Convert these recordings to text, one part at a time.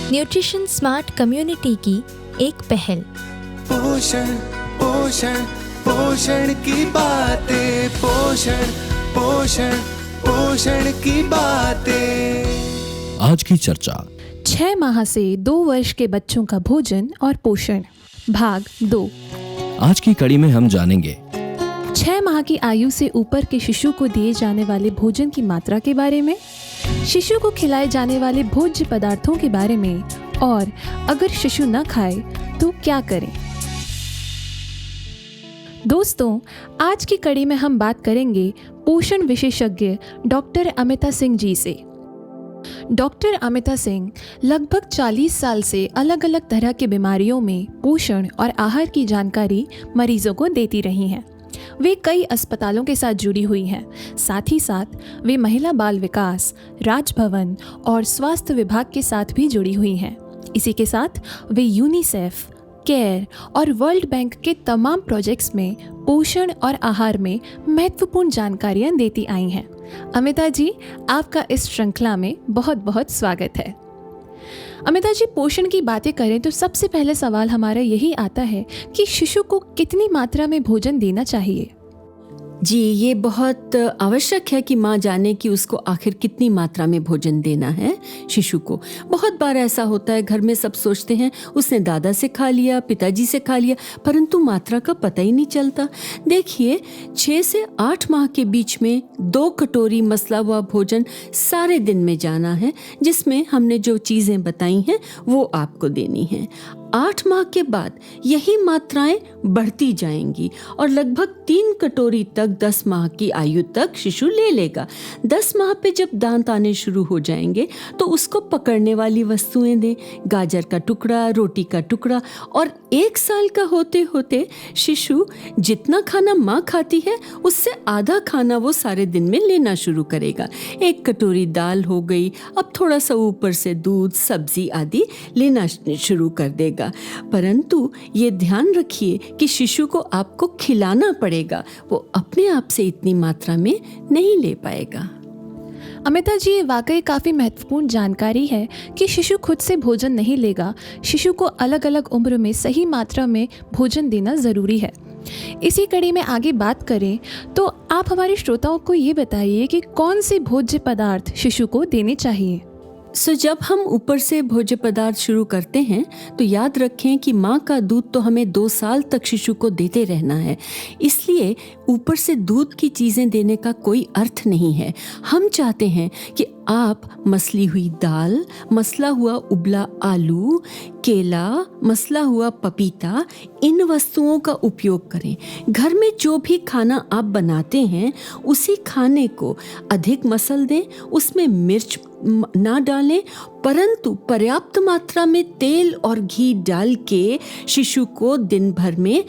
Nutrition smart community की एक पहल। पोषण पोषण पोषण की बातें, पोषण पोषण पोषण की बातें। आज की चर्चा 6 माह से 2 वर्ष के बच्चों का भोजन और पोषण, भाग 2। आज की कड़ी में हम जानेंगे 6 माह की आयु से ऊपर के शिशु को दिए जाने वाले भोजन की मात्रा के बारे में, शिशु को खिलाए जाने वाले भोज्य पदार्थों के बारे में, और अगर शिशु न खाए तो क्या करें। दोस्तों, आज की कड़ी में हम बात करेंगे पोषण विशेषज्ञ डॉक्टर अमिता सिंह जी से। डॉक्टर अमिता सिंह लगभग 40 साल से अलग अलग तरह की बीमारियों में पोषण और आहार की जानकारी मरीजों को देती रही हैं। वे कई अस्पतालों के साथ जुड़ी हुई हैं। साथ ही साथ वे महिला बाल विकास, राजभवन और स्वास्थ्य विभाग के साथ भी जुड़ी हुई हैं। इसी के साथ वे यूनिसेफ, केयर और वर्ल्ड बैंक के तमाम प्रोजेक्ट्स में पोषण और आहार में महत्वपूर्ण जानकारियां देती आई हैं। अमिता जी, आपका इस श्रृंखला में बहुत बहुत स्वागत है। अमिता जी, पोषण की बातें करें तो सबसे पहले सवाल हमारा यही आता है कि शिशु को कितनी मात्रा में भोजन देना चाहिए। जी, ये बहुत आवश्यक है कि माँ जाने कि उसको आखिर कितनी मात्रा में भोजन देना है शिशु को। बहुत बार ऐसा होता है, घर में सब सोचते हैं उसने दादा से खा लिया, पिताजी से खा लिया, परंतु मात्रा का पता ही नहीं चलता। देखिए, 6 से 8 माह के बीच में 2 कटोरी मसला हुआ भोजन सारे दिन में जाना है, जिसमें हमने जो चीज़ें बताई हैं वो आपको देनी है। 8 माह के बाद यही मात्राएं बढ़ती जाएंगी और लगभग 3 कटोरी तक 10 माह की आयु तक शिशु ले लेगा। 10 माह पे जब दांत आने शुरू हो जाएंगे तो उसको पकड़ने वाली वस्तुएं दें, गाजर का टुकड़ा, रोटी का टुकड़ा। और 1 साल का होते होते शिशु जितना खाना माँ खाती है उससे आधा खाना वो सारे दिन में लेना शुरू करेगा। 1 कटोरी दाल हो गई, अब थोड़ा सा ऊपर से दूध, सब्जी आदि लेना शुरू कर देगा। परंतु ये ध्यान रखिए कि शिशु को आपको खिलाना पड़ेगा, वो अपने आप से इतनी मात्रा में नहीं ले पाएगा। अमिता जी, ये वाकई काफ़ी महत्वपूर्ण जानकारी है कि शिशु खुद से भोजन नहीं लेगा। शिशु को अलग अलग उम्र में सही मात्रा में भोजन देना ज़रूरी है। इसी कड़ी में आगे बात करें तो आप हमारे श्रोताओं को ये बताइए कि कौन से भोज्य पदार्थ शिशु को देने चाहिए। जब हम ऊपर से भोज्य पदार्थ शुरू करते हैं तो याद रखें कि माँ का दूध तो हमें 2 साल तक शिशु को देते रहना है, इसलिए ऊपर से दूध की चीज़ें देने का कोई अर्थ नहीं है। हम चाहते हैं कि आप मसली हुई दाल, मसला हुआ उबला आलू, केला, मसला हुआ पपीता, इन वस्तुओं का उपयोग करें। घर में जो भी खाना आप बनाते हैं उसी खाने को अधिक मसल दें, उसमें मिर्च ना डालें, परंतु पर्याप्त मात्रा में तेल और घी डाल के शिशु को दिन भर में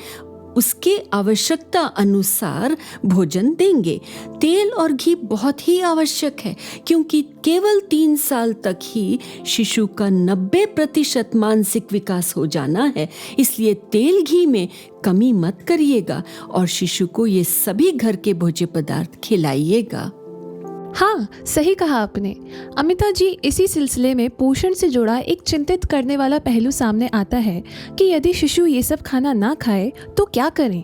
उसके आवश्यकता अनुसार भोजन देंगे। तेल और घी बहुत ही आवश्यक है, क्योंकि केवल 3 साल तक ही शिशु का 90% मानसिक विकास हो जाना है। इसलिए तेल घी में कमी मत करिएगा और शिशु को ये सभी घर के भोज्य पदार्थ खिलाइएगा। हाँ, सही कहा आपने। अमिता जी, इसी सिलसिले में पोषण से जुड़ा एक चिंतित करने वाला पहलू सामने आता है कि यदि शिशु ये सब खाना ना खाए तो क्या करें।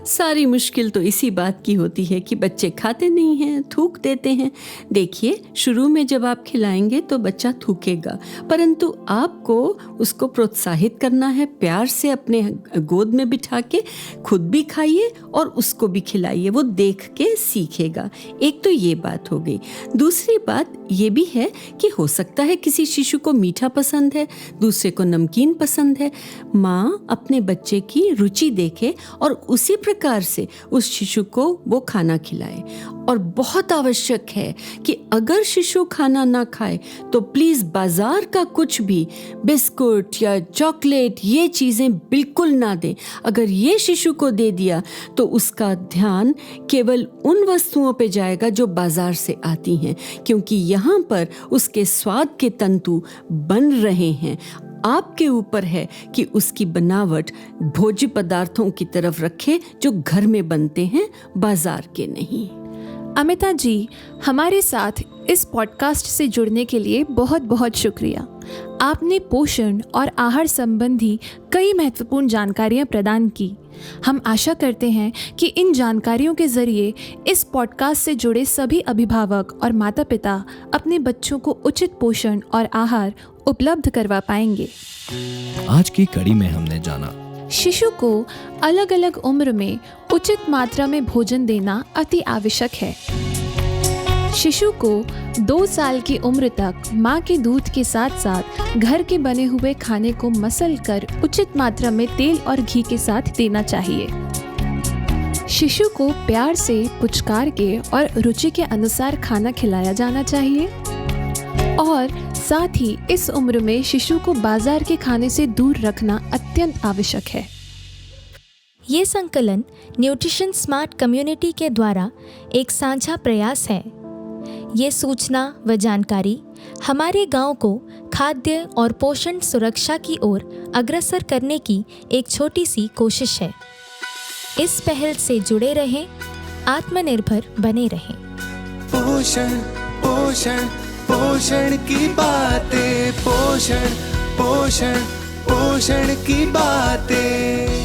सारी मुश्किल तो इसी बात की होती है कि बच्चे खाते नहीं हैं, थूक देते हैं। देखिए, शुरू में जब आप खिलाएंगे तो बच्चा थूकेगा, परंतु आपको उसको प्रोत्साहित करना है, प्यार से अपने गोद में बिठा के खुद भी खाइए और उसको भी खिलाइए, वो देख के सीखेगा। एक तो ये बात हो गई। दूसरी बात ये भी है कि हो सकता है किसी शिशु को मीठा पसंद है, दूसरे को नमकीन पसंद है। माँ अपने बच्चे की रुचि देखे और उसी प्रकार से उस शिशु को वो खाना खिलाए। और बहुत आवश्यक है कि अगर शिशु खाना ना खाए तो प्लीज़ बाजार का कुछ भी बिस्कुट या चॉकलेट ये चीज़ें बिल्कुल ना दें। अगर ये शिशु को दे दिया तो उसका ध्यान केवल उन वस्तुओं पे जाएगा जो बाजार से आती हैं, क्योंकि यहाँ पर उसके स्वाद के तंतु बन रहे हैं। आपके ऊपर है कि उसकी बनावट भोज्य पदार्थों की तरफ रखे जो घर में बनते हैं, बाजार के नहीं। अमिता जी, हमारे साथ इस पॉडकास्ट से जुड़ने के लिए बहुत बहुत शुक्रिया। आपने पोषण और आहार संबंधी कई महत्वपूर्ण जानकारियां प्रदान की। हम आशा करते हैं कि इन जानकारियों के जरिए इस पॉडकास्ट से जुड़े सभी अभिभावक और माता पिता अपने बच्चों को उचित पोषण और आहार उपलब्ध करवा पाएंगे। आज की कड़ी में हमने जाना, शिशु को अलग अलग उम्र में उचित मात्रा में भोजन देना अति आवश्यक है। शिशु को 2 साल की उम्र तक माँ के दूध के साथ साथ घर के बने हुए खाने को मसल कर उचित मात्रा में तेल और घी के साथ देना चाहिए। शिशु को प्यार से पुचकार के और रुचि के अनुसार खाना खिलाया जाना चाहिए और साथ ही इस उम्र में शिशु को बाजार के खाने से दूर रखना अत्यंत आवश्यक है। ये संकलन न्यूट्रिशन स्मार्ट कम्युनिटी के द्वारा एक साझा प्रयास है। ये सूचना व जानकारी हमारे गांव को खाद्य और पोषण सुरक्षा की ओर अग्रसर करने की एक छोटी सी कोशिश है। इस पहल से जुड़े रहें, आत्मनिर्भर बने रहें। पोषण पोषण पोषण की बातें, पोषण पोषण पोषण की बातें।